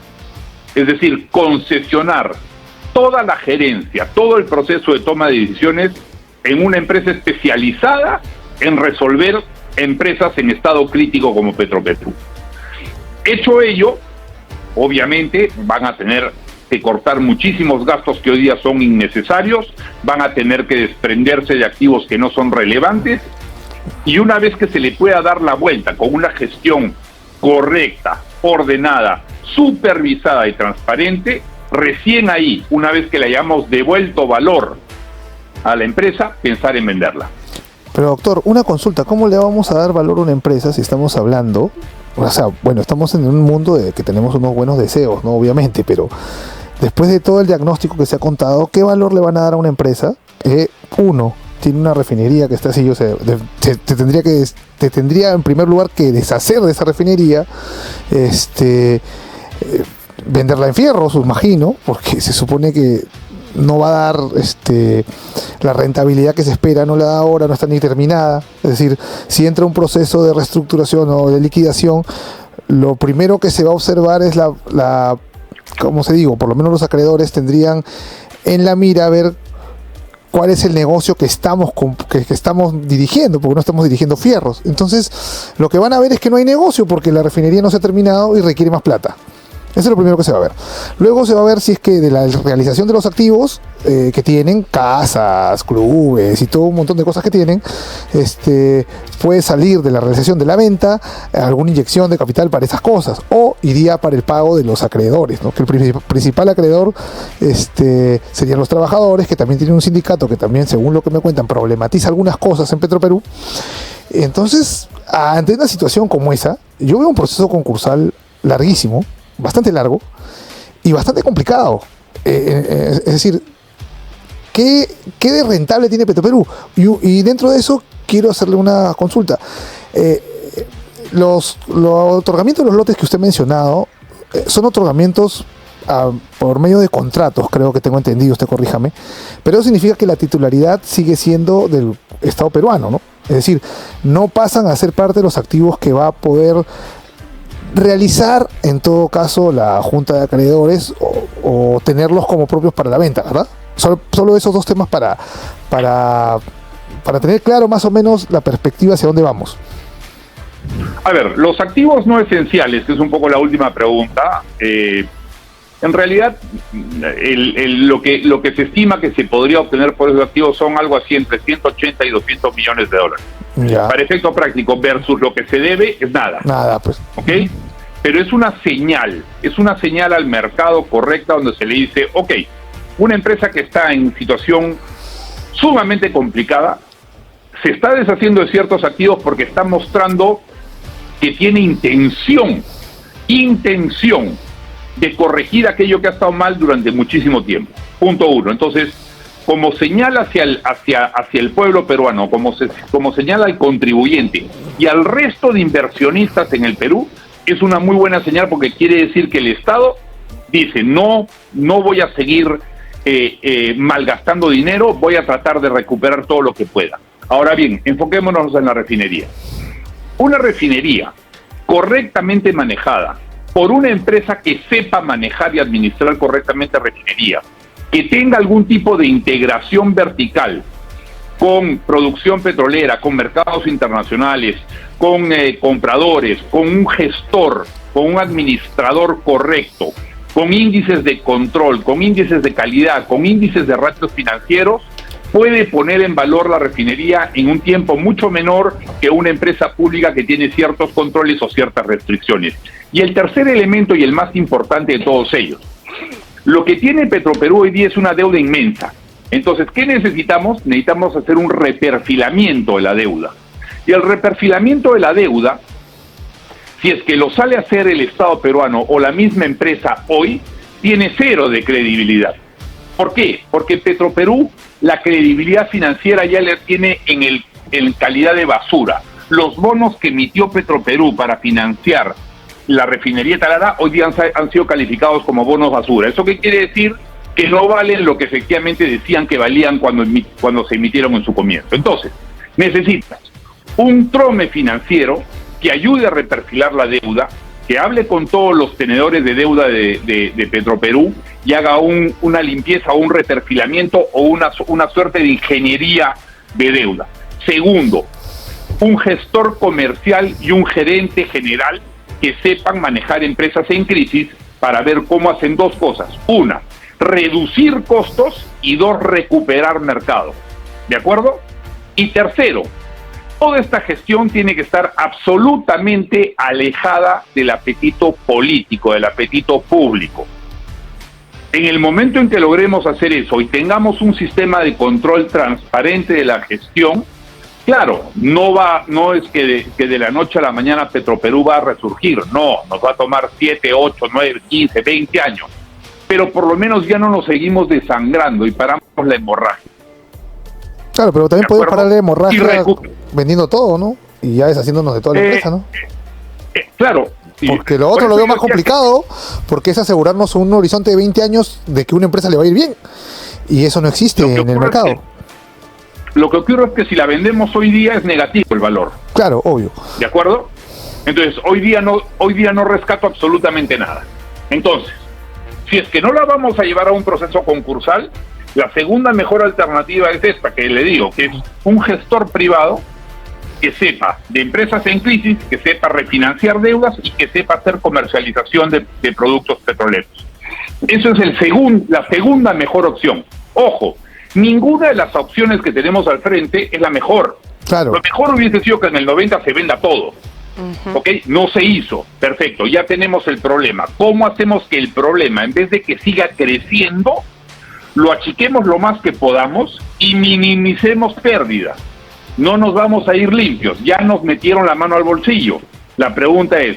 [SPEAKER 7] es decir, concesionar toda la gerencia, todo el proceso de toma de decisiones en una empresa especializada en resolver empresas en estado crítico como Petroperú. Hecho ello, obviamente van a tener que cortar muchísimos gastos que hoy día son innecesarios, van a tener que desprenderse de activos que no son relevantes, y una vez que se le pueda dar la vuelta con una gestión correcta, ordenada, supervisada y transparente, recién ahí, una vez que le hayamos devuelto valor a la empresa, pensar en venderla.
[SPEAKER 4] Pero doctor, una consulta, ¿cómo le vamos a dar valor a una empresa si estamos hablando, o sea, bueno, estamos en un mundo de que tenemos unos buenos deseos, ¿no? Obviamente, pero después de todo el diagnóstico que se ha contado, ¿qué valor le van a dar a una empresa? Uno, tiene una refinería que está así, o sea, te tendría en primer lugar que deshacer de esa refinería, venderla en fierros, imagino, porque se supone que no va a dar la rentabilidad que se espera, no la da ahora, no está ni terminada. Es decir, si entra un proceso de reestructuración o de liquidación, lo primero que se va a observar es como se digo, por lo menos los acreedores tendrían en la mira ver cuál es el negocio que estamos dirigiendo, porque no estamos dirigiendo fierros. Entonces, lo que van a ver es que no hay negocio porque la refinería no se ha terminado y requiere más plata. Eso es lo primero que se va a ver. Luego se va a ver si es que de la realización de los activos que tienen, casas, clubes y todo un montón de cosas que tienen, puede salir de la realización de la venta alguna inyección de capital para esas cosas, o iría para el pago de los acreedores, ¿no? Que el principal acreedor serían los trabajadores, que también tienen un sindicato que también, según lo que me cuentan, problematiza algunas cosas en Petroperú. Entonces, ante una situación como esa, yo veo un proceso concursal larguísimo, bastante largo y bastante complicado. Es decir, ¿qué de rentable tiene Petroperú? Y dentro de eso quiero hacerle una consulta. Los otorgamientos de los lotes que usted ha mencionado son otorgamientos por medio de contratos, creo que tengo entendido, usted corríjame, pero eso significa que la titularidad sigue siendo del Estado peruano, ¿no? Es decir, no pasan a ser parte de los activos que va a poder realizar en todo caso la junta de acreedores o tenerlos como propios para la venta, ¿verdad? Solo esos dos temas para tener claro más o menos la perspectiva hacia dónde vamos.
[SPEAKER 7] A ver, los activos no esenciales, que es un poco la última pregunta, en realidad lo que se estima que se podría obtener por esos activos son algo así entre 180 y 200 millones de dólares.
[SPEAKER 4] Ya.
[SPEAKER 7] Para efecto práctico versus lo que se debe es nada.
[SPEAKER 4] Nada, pues.
[SPEAKER 7] ¿Ok? Pero es una señal al mercado correcta donde se le dice, ok, una empresa que está en situación sumamente complicada se está deshaciendo de ciertos activos porque está mostrando que tiene intención de corregir aquello que ha estado mal durante muchísimo tiempo. Punto uno. Entonces, como señal hacia el pueblo peruano, como señal al contribuyente y al resto de inversionistas en el Perú, es una muy buena señal porque quiere decir que el Estado dice, no voy a seguir malgastando dinero, voy a tratar de recuperar todo lo que pueda. Ahora bien, enfoquémonos en la refinería. Una refinería correctamente manejada por una empresa que sepa manejar y administrar correctamente refinería, que tenga algún tipo de integración vertical con producción petrolera, con mercados internacionales, con compradores, con un gestor, con un administrador correcto, con índices de control, con índices de calidad, con índices de ratios financieros, puede poner en valor la refinería en un tiempo mucho menor que una empresa pública que tiene ciertos controles o ciertas restricciones. Y el tercer elemento y el más importante de todos ellos, lo que tiene Petroperú hoy día es una deuda inmensa. Entonces, ¿qué necesitamos? Necesitamos hacer un reperfilamiento de la deuda. Y el reperfilamiento de la deuda, si es que lo sale a hacer el Estado peruano o la misma empresa hoy, tiene cero de credibilidad. ¿Por qué? Porque Petroperú la credibilidad financiera ya la tiene en calidad de basura. Los bonos que emitió Petroperú para financiar la refinería Tarará hoy día han sido calificados como bonos basura. ¿Eso qué quiere decir? Que no valen lo que efectivamente decían que valían cuando se emitieron en su comienzo. Entonces, necesitas un trome financiero que ayude a reperfilar la deuda, que hable con todos los tenedores de deuda de Petroperú y haga una limpieza o un reperfilamiento o una suerte de ingeniería de deuda. Segundo, un gestor comercial y un gerente general que sepan manejar empresas en crisis para ver cómo hacen dos cosas. Una, reducir costos, y dos, recuperar mercado. ¿De acuerdo? Y tercero, toda esta gestión tiene que estar absolutamente alejada del apetito político, del apetito público. En el momento en que logremos hacer eso y tengamos un sistema de control transparente de la gestión, claro, no es que de la noche a la mañana Petroperú va a resurgir, no, nos va a tomar 7, 8, 9, 15, 20 años, pero por lo menos ya no nos seguimos desangrando y paramos la hemorragia.
[SPEAKER 4] Claro, pero también puedes parar la hemorragia
[SPEAKER 7] Y
[SPEAKER 4] vendiendo todo, ¿no? Y ya deshaciéndonos de toda la empresa, ¿no?
[SPEAKER 7] Claro.
[SPEAKER 4] Porque lo otro lo veo más complicado, porque es asegurarnos un horizonte de 20 años de que una empresa le va a ir bien. Y eso no existe en el mercado.
[SPEAKER 7] Lo que ocurre es que si la vendemos hoy día es negativo el valor.
[SPEAKER 4] Claro, obvio.
[SPEAKER 7] ¿De acuerdo? Entonces, hoy día no rescato absolutamente nada. Entonces, si es que no la vamos a llevar a un proceso concursal, la segunda mejor alternativa es esta, que le digo, que es un gestor privado que sepa de empresas en crisis, que sepa refinanciar deudas y que sepa hacer comercialización de productos petroleros. Eso es la segunda mejor opción. Ojo, ninguna de las opciones que tenemos al frente es la mejor.
[SPEAKER 4] Claro.
[SPEAKER 7] Lo mejor hubiese sido que en el 90 se venda todo. ¿Ok? No se hizo. Perfecto, ya tenemos el problema. ¿Cómo hacemos que el problema, en vez de que siga creciendo, lo achiquemos lo más que podamos y minimicemos pérdidas? No nos vamos a ir limpios. Ya nos metieron la mano al bolsillo. La pregunta es,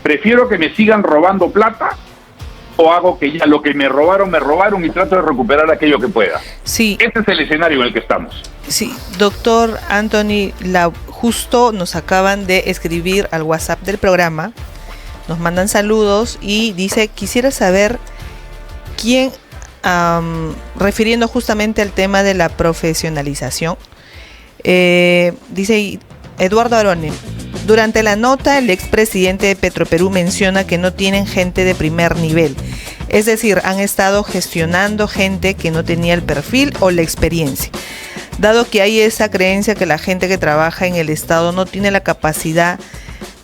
[SPEAKER 7] ¿prefiero que me sigan robando plata o hago que ya lo que me robaron y trato de recuperar aquello que pueda?
[SPEAKER 3] Sí.
[SPEAKER 7] Ese es el escenario en el que estamos.
[SPEAKER 3] Sí, doctor Anthony, justo nos acaban de escribir al WhatsApp del programa, nos mandan saludos y dice, quisiera saber quién, refiriendo justamente al tema de la profesionalización, dice Eduardo Arone, durante la nota el expresidente de Petroperú menciona que no tienen gente de primer nivel, es decir, han estado gestionando gente que no tenía el perfil o la experiencia. Dado que hay esa creencia que la gente que trabaja en el Estado no tiene la capacidad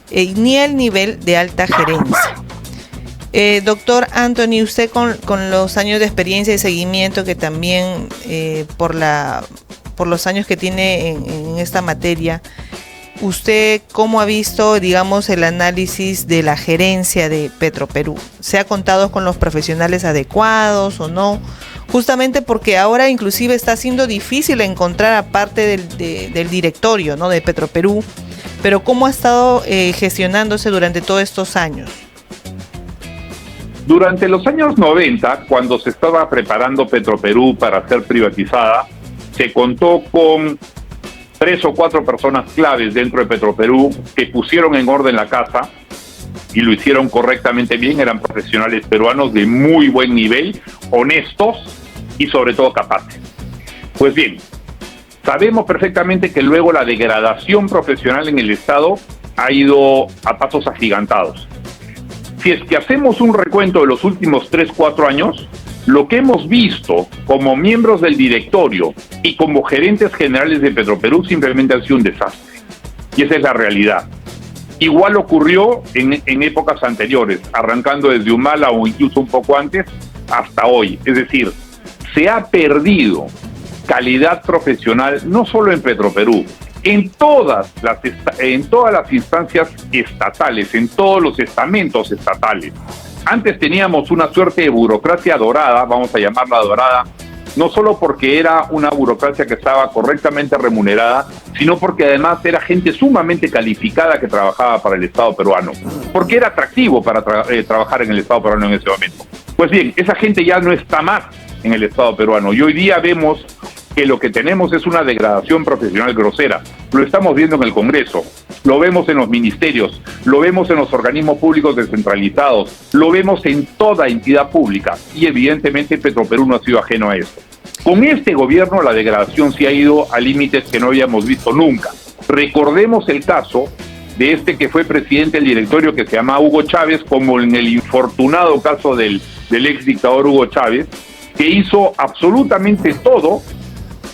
[SPEAKER 3] ni el nivel de alta gerencia. Doctor Anthony, usted con los años de experiencia y seguimiento que también por los años que tiene en esta materia, ¿usted cómo ha visto, digamos, el análisis de la gerencia de Petroperú? ¿Se ha contado con los profesionales adecuados o no? Justamente porque ahora inclusive está siendo difícil encontrar aparte del directorio, ¿no?, de Petroperú, pero ¿cómo ha estado gestionándose durante todos estos años?
[SPEAKER 7] Durante los años 90, cuando se estaba preparando Petroperú para ser privatizada, se contó con 3 o 4 personas claves dentro de Petroperú que pusieron en orden la casa y lo hicieron correctamente bien. Eran profesionales peruanos de muy buen nivel, honestos y sobre todo capaces. Pues bien, sabemos perfectamente que luego la degradación profesional en el Estado ha ido a pasos agigantados. Si es que hacemos un recuento de los últimos 3-4 años, lo que hemos visto como miembros del directorio y como gerentes generales de Petroperú simplemente ha sido un desastre. Y esa es la realidad. Igual ocurrió en épocas anteriores, arrancando desde Humala o incluso un poco antes hasta hoy. Es decir, se ha perdido calidad profesional no solo en Petroperú, en todas las instancias estatales, en todos los estamentos estatales. Antes teníamos una suerte de burocracia dorada, vamos a llamarla dorada, no solo porque era una burocracia que estaba correctamente remunerada, sino porque además era gente sumamente calificada que trabajaba para el Estado peruano, porque era atractivo para trabajar en el Estado peruano en ese momento. Pues bien, esa gente ya no está más en el Estado peruano y hoy día vemos que lo que tenemos es una degradación profesional grosera. Lo estamos viendo en el Congreso, lo vemos en los ministerios, lo vemos en los organismos públicos descentralizados, lo vemos en toda entidad pública y evidentemente Petroperú no ha sido ajeno a esto. Con este gobierno la degradación se ha ido a límites que no habíamos visto nunca. Recordemos el caso de este que fue presidente del directorio, que se llama Hugo Chávez, como en el infortunado caso del ex dictador Hugo Chávez, que hizo absolutamente todo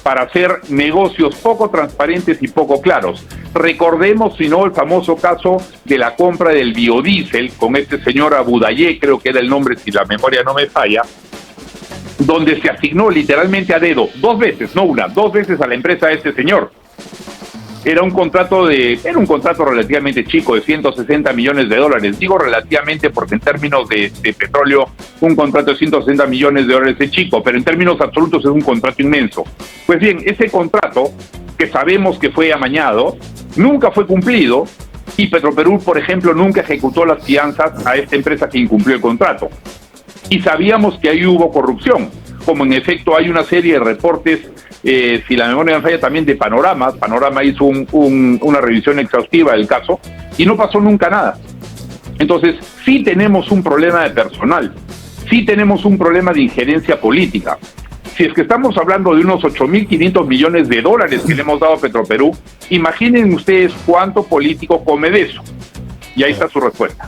[SPEAKER 7] para hacer negocios poco transparentes y poco claros. Recordemos, si no, el famoso caso de la compra del biodiesel con este señor Abudayé, creo que era el nombre, si la memoria no me falla, donde se asignó literalmente a dedo, 2 veces, no una, 2 veces a la empresa de este señor. Era un contrato relativamente chico, de $160 millones. Digo relativamente porque en términos de petróleo, un contrato de $160 millones es chico, pero en términos absolutos es un contrato inmenso. Pues bien, ese contrato, que sabemos que fue amañado, nunca fue cumplido, y Petroperú, por ejemplo, nunca ejecutó las fianzas a esta empresa que incumplió el contrato. Y sabíamos que ahí hubo corrupción, como en efecto hay una serie de reportes, si la memoria me falla, también de Panorama. Panorama hizo una revisión exhaustiva del caso y no pasó nunca nada. Entonces, sí tenemos un problema de personal, sí tenemos un problema de injerencia política. Si es que estamos hablando de unos 8.500 millones de dólares que le hemos dado a Petroperú, imaginen ustedes cuánto político come de eso. Y ahí está su respuesta.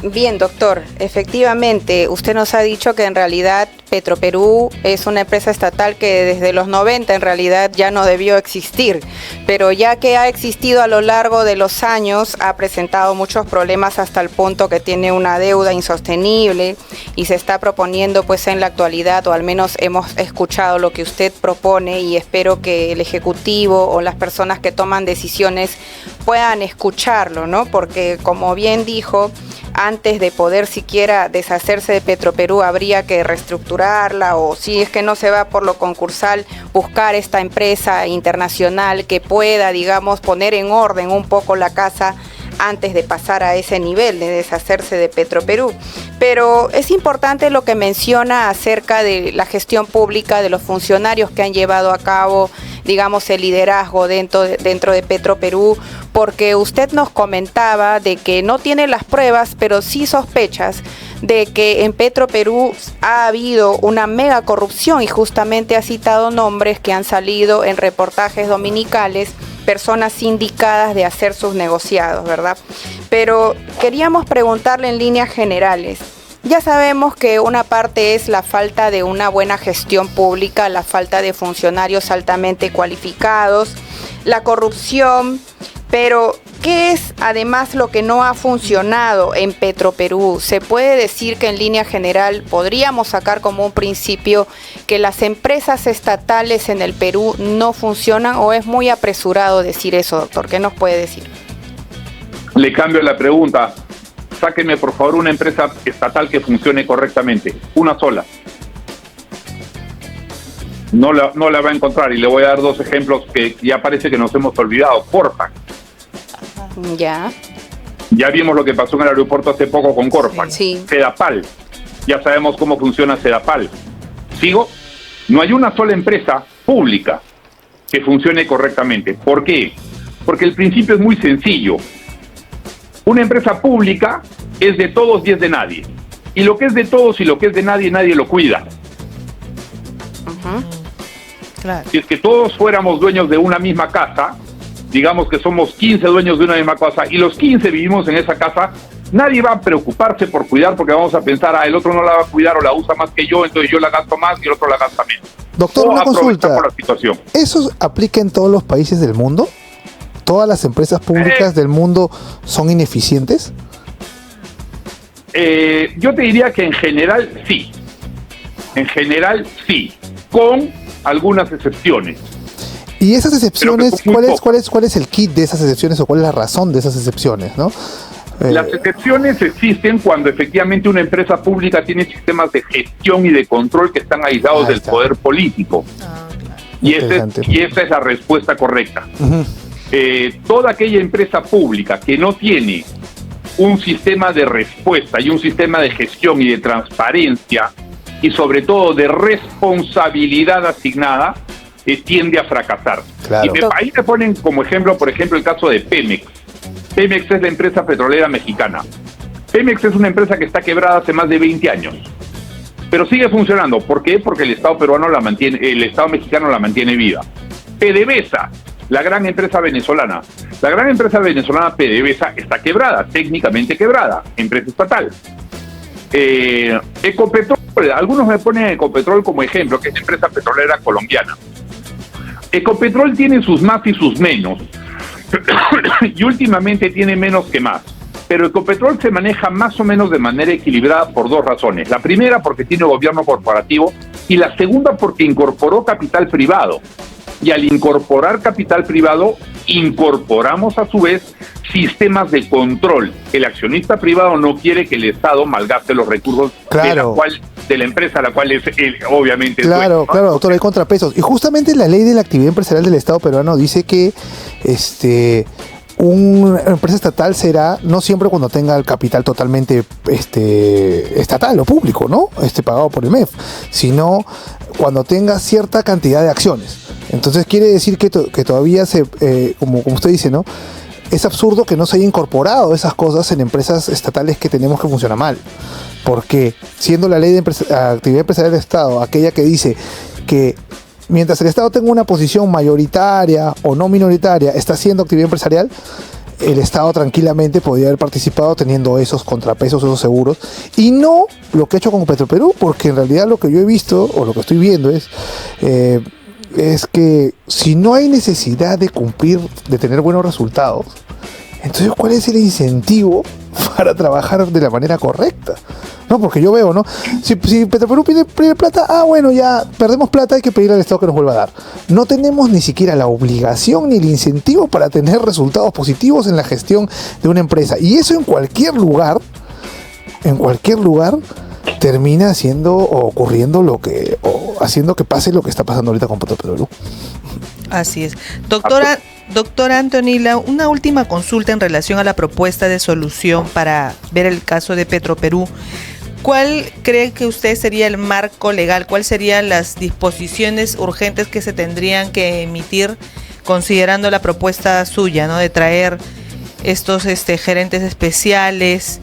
[SPEAKER 2] Bien, doctor, efectivamente, usted nos ha dicho que en realidad Petroperú es una empresa estatal que desde los 90 en realidad ya no debió existir, pero ya que ha existido a lo largo de los años, ha presentado muchos problemas hasta el punto que tiene una deuda insostenible y se está proponiendo pues en la actualidad, o al menos hemos escuchado lo que usted propone, y espero que el Ejecutivo o las personas que toman decisiones puedan escucharlo, ¿no? Porque como bien dijo, antes de poder siquiera deshacerse de Petroperú habría que reestructurarla, o si es que no se va por lo concursal, buscar esta empresa internacional que pueda, digamos, poner en orden un poco la casa antes de pasar a ese nivel de deshacerse de Petroperú. Pero es importante lo que menciona acerca de la gestión pública, de los funcionarios que han llevado a cabo, digamos, el liderazgo dentro de Petroperú, porque usted nos comentaba de que no tiene las pruebas, pero sí sospechas de que en Petroperú ha habido una mega corrupción, y justamente ha citado nombres que han salido en reportajes dominicales, personas indicadas de hacer sus negociados, ¿verdad? Pero queríamos preguntarle en líneas generales. Ya sabemos que una parte es la falta de una buena gestión pública, la falta de funcionarios altamente cualificados, la corrupción, pero ¿qué es además lo que no ha funcionado en Petroperú? ¿Se puede decir que en línea general podríamos sacar como un principio que las empresas estatales en el Perú no funcionan, o es muy apresurado decir eso, doctor? ¿Qué nos puede decir?
[SPEAKER 7] Le cambio la pregunta. Sáquenme por favor una empresa estatal que funcione correctamente, una sola. No la va a encontrar, y le voy a dar 2 ejemplos que ya parece que nos hemos olvidado. Corpac.
[SPEAKER 2] Ya
[SPEAKER 7] vimos lo que pasó en el aeropuerto hace poco con Corpac.
[SPEAKER 2] Sí.
[SPEAKER 7] Sedapal, ya sabemos cómo funciona Sedapal. ¿Sigo? No hay una sola empresa pública que funcione correctamente. ¿Por qué? Porque el principio es muy sencillo. Una empresa pública es de todos y es de nadie. Y lo que es de todos y lo que es de nadie, nadie lo cuida.
[SPEAKER 3] Claro.
[SPEAKER 7] Si es que todos fuéramos dueños de una misma casa, digamos que somos 15 dueños de una misma casa y los 15 vivimos en esa casa, nadie va a preocuparse por cuidar, porque vamos a pensar, el otro no la va a cuidar o la usa más que yo, entonces yo la gasto más y el otro la gasta menos.
[SPEAKER 4] Doctor, una consulta.
[SPEAKER 7] Por la situación.
[SPEAKER 4] ¿Eso aplica en todos los países del mundo? ¿Todas las empresas públicas del mundo son ineficientes?
[SPEAKER 7] Yo te diría que en general sí. En general sí, con algunas excepciones.
[SPEAKER 4] Y esas excepciones, ¿cuál es el kit de esas excepciones, o cuál es la razón de esas excepciones, ¿no?
[SPEAKER 7] Las excepciones existen cuando efectivamente una empresa pública tiene sistemas de gestión y de control que están aislados del poder político. Y esa es la respuesta correcta.
[SPEAKER 4] Uh-huh.
[SPEAKER 7] Toda aquella empresa pública que no tiene un sistema de respuesta y un sistema de gestión y de transparencia, y sobre todo de responsabilidad asignada, tiende a fracasar.
[SPEAKER 4] Claro.
[SPEAKER 7] Y ahí me ponen como ejemplo, por ejemplo, el caso de Pemex. Pemex es la empresa petrolera mexicana. Pemex es una empresa que está quebrada hace más de 20 años, pero sigue funcionando. ¿Por qué? Porque el Estado peruano la mantiene, el Estado mexicano la mantiene viva. PDVSA, la gran empresa venezolana. La gran empresa venezolana PDVSA está quebrada, técnicamente quebrada, empresa estatal. Ecopetrol, algunos me ponen Ecopetrol como ejemplo, que es la empresa petrolera colombiana. Ecopetrol tiene sus más y sus menos, y últimamente tiene menos que más. Pero Ecopetrol se maneja más o menos de manera equilibrada por dos razones. La primera, porque tiene gobierno corporativo, y la segunda, porque incorporó capital privado. Y al incorporar capital privado, incorporamos a su vez sistemas de control. El accionista privado no quiere que el Estado malgaste los recursos de la empresa a la cual es obviamente
[SPEAKER 4] claro, doctor, hay contrapesos. Y justamente la ley de la actividad empresarial del Estado peruano dice que una empresa estatal será no siempre cuando tenga el capital totalmente estatal o público, ¿no? Pagado por el MEF, sino cuando tenga cierta cantidad de acciones. Entonces quiere decir que todavía como usted dice, ¿no? Es absurdo que no se haya incorporado esas cosas en empresas estatales que tenemos que funcionar mal. Porque siendo la ley de actividad empresarial del Estado aquella que dice que mientras el Estado tenga una posición mayoritaria o no minoritaria, está haciendo actividad empresarial, el Estado tranquilamente podría haber participado teniendo esos contrapesos, esos seguros, y no lo que ha hecho con Petroperú, porque en realidad lo que yo he visto, o lo que estoy viendo es que si no hay necesidad de cumplir, de tener buenos resultados, entonces ¿cuál es el incentivo para trabajar de la manera correcta? No, porque yo veo, ¿no? Si Petroperú pide plata, bueno, ya perdemos plata, hay que pedir al Estado que nos vuelva a dar. No tenemos ni siquiera la obligación ni el incentivo para tener resultados positivos en la gestión de una empresa. Y eso en cualquier lugar termina haciendo o ocurriendo haciendo que pase lo que está pasando ahorita con Petroperú.
[SPEAKER 3] Así es. Doctora Antonila, una última consulta en relación a la propuesta de solución para ver el caso de Petroperú. ¿Cuál cree que usted sería el marco legal? ¿Cuáles serían las disposiciones urgentes que se tendrían que emitir considerando la propuesta suya, ¿no? De traer estos gerentes especiales,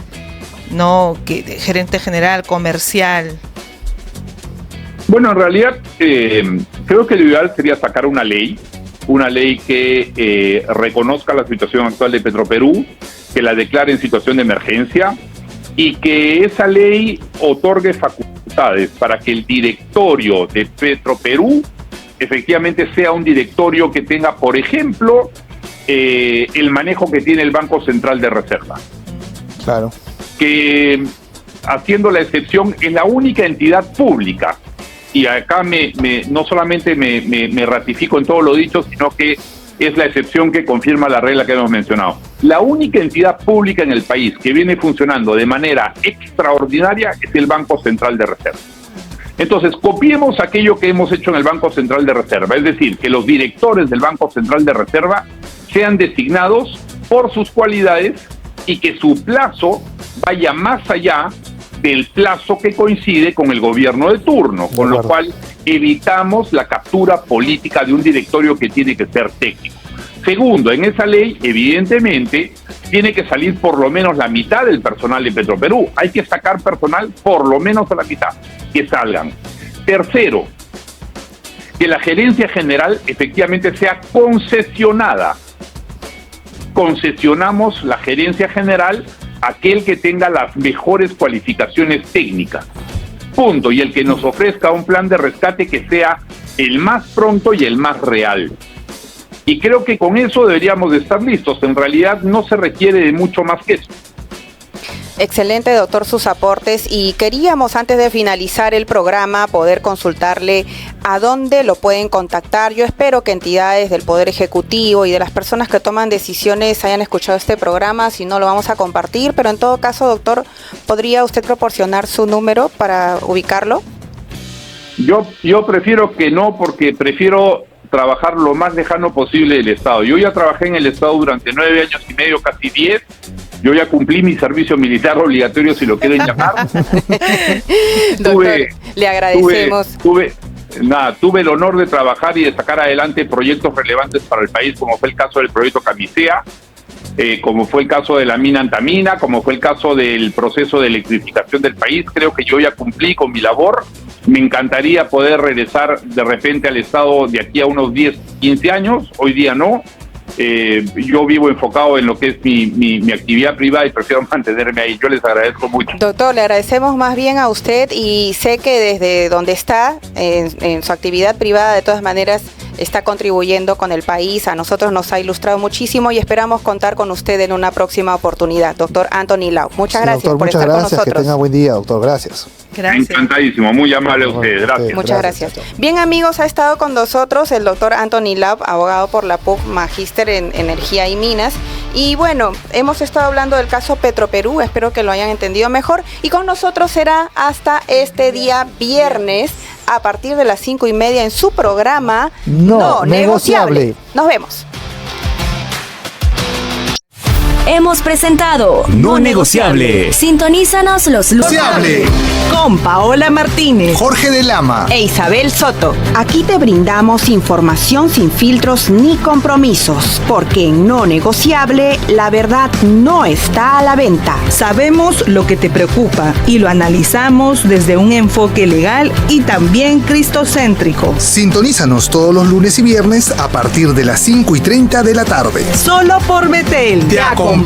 [SPEAKER 3] ¿no? Gerente general, comercial.
[SPEAKER 7] Bueno, en realidad creo que lo ideal sería sacar una ley que reconozca la situación actual de Petroperú, que la declare en situación de emergencia y que esa ley otorgue facultades para que el directorio de Petroperú efectivamente sea un directorio que tenga, por ejemplo, el manejo que tiene el Banco Central de Reserva.
[SPEAKER 4] Claro.
[SPEAKER 7] Que, haciendo la excepción, es la única entidad pública. Y acá no solamente me ratifico en todo lo dicho, sino que es la excepción que confirma la regla que hemos mencionado. La única entidad pública en el país que viene funcionando de manera extraordinaria es el Banco Central de Reserva. Entonces, copiemos aquello que hemos hecho en el Banco Central de Reserva, es decir, que los directores del Banco Central de Reserva sean designados por sus cualidades y que su plazo vaya más allá del plazo que coincide con el gobierno de turno, con lo cual evitamos la captura política de un directorio que tiene que ser técnico. Segundo, en esa ley, evidentemente, tiene que salir por lo menos la mitad del personal de Petroperú. Hay que sacar personal por lo menos a la mitad, que salgan. Tercero, que la gerencia general efectivamente sea concesionada. Concesionamos la gerencia general a aquel que tenga las mejores cualificaciones técnicas. Punto. Y el que nos ofrezca un plan de rescate que sea el más pronto y el más real. Y creo que con eso deberíamos de estar listos. En realidad no se requiere de mucho más que eso.
[SPEAKER 2] Excelente, doctor, sus aportes, y queríamos antes de finalizar el programa poder consultarle a dónde lo pueden contactar. Yo espero que entidades del Poder Ejecutivo y de las personas que toman decisiones hayan escuchado este programa, si no lo vamos a compartir, pero en todo caso, doctor, ¿podría usted proporcionar su número para ubicarlo?
[SPEAKER 7] Yo prefiero que no, porque prefiero trabajar lo más lejano posible del Estado. Yo ya trabajé en el Estado durante 9 años y medio, casi 10. Yo ya cumplí mi servicio militar obligatorio, si lo quieren llamar.
[SPEAKER 2] Doctor, le agradecemos.
[SPEAKER 7] Tuve el honor de trabajar y de sacar adelante proyectos relevantes para el país, como fue el caso del proyecto Camisea, como fue el caso de la mina Antamina, como fue el caso del proceso de electrificación del país. Creo que yo ya cumplí con mi labor. Me encantaría poder regresar de repente al Estado de aquí a unos 10, 15 años. Hoy día no. yo vivo enfocado en lo que es mi actividad privada y prefiero mantenerme ahí. Yo les agradezco mucho.
[SPEAKER 2] Doctor, le agradecemos más bien a usted y sé que desde donde está, en su actividad privada, de todas maneras, está contribuyendo con el país. A nosotros nos ha ilustrado muchísimo y esperamos contar con usted en una próxima oportunidad. Doctor Anthony Lau, muchas gracias
[SPEAKER 4] doctor,
[SPEAKER 2] por
[SPEAKER 4] muchas
[SPEAKER 2] estar
[SPEAKER 4] gracias,
[SPEAKER 2] con nosotros.
[SPEAKER 4] que tenga buen día, doctor. Gracias.
[SPEAKER 3] Gracias.
[SPEAKER 7] Encantadísimo, muy amable a ustedes. Gracias.
[SPEAKER 2] Muchas gracias. Bien, amigos, ha estado con nosotros el doctor Anthony Lau, abogado por la PUC, magíster en Energía y Minas. Y bueno, hemos estado hablando del caso Petroperú, espero que lo hayan entendido mejor. Y con nosotros será hasta este día viernes, a partir de las 5:30 en su programa
[SPEAKER 4] No Negociable.
[SPEAKER 2] Nos vemos.
[SPEAKER 6] Hemos presentado
[SPEAKER 1] No Negociable.
[SPEAKER 6] Sintonízanos los lunes
[SPEAKER 1] Negociable.
[SPEAKER 3] Con Paola Martínez
[SPEAKER 1] Jorge de Lama.
[SPEAKER 2] E Isabel Soto. Aquí te brindamos información sin filtros ni compromisos, porque en No Negociable la verdad no está a la venta.
[SPEAKER 3] Sabemos lo que te preocupa y lo analizamos desde un enfoque legal y también cristocéntrico.
[SPEAKER 1] Sintonízanos todos los lunes y viernes a partir de las 5:30 de la tarde.
[SPEAKER 3] Solo por Betel.
[SPEAKER 1] Te acompaña.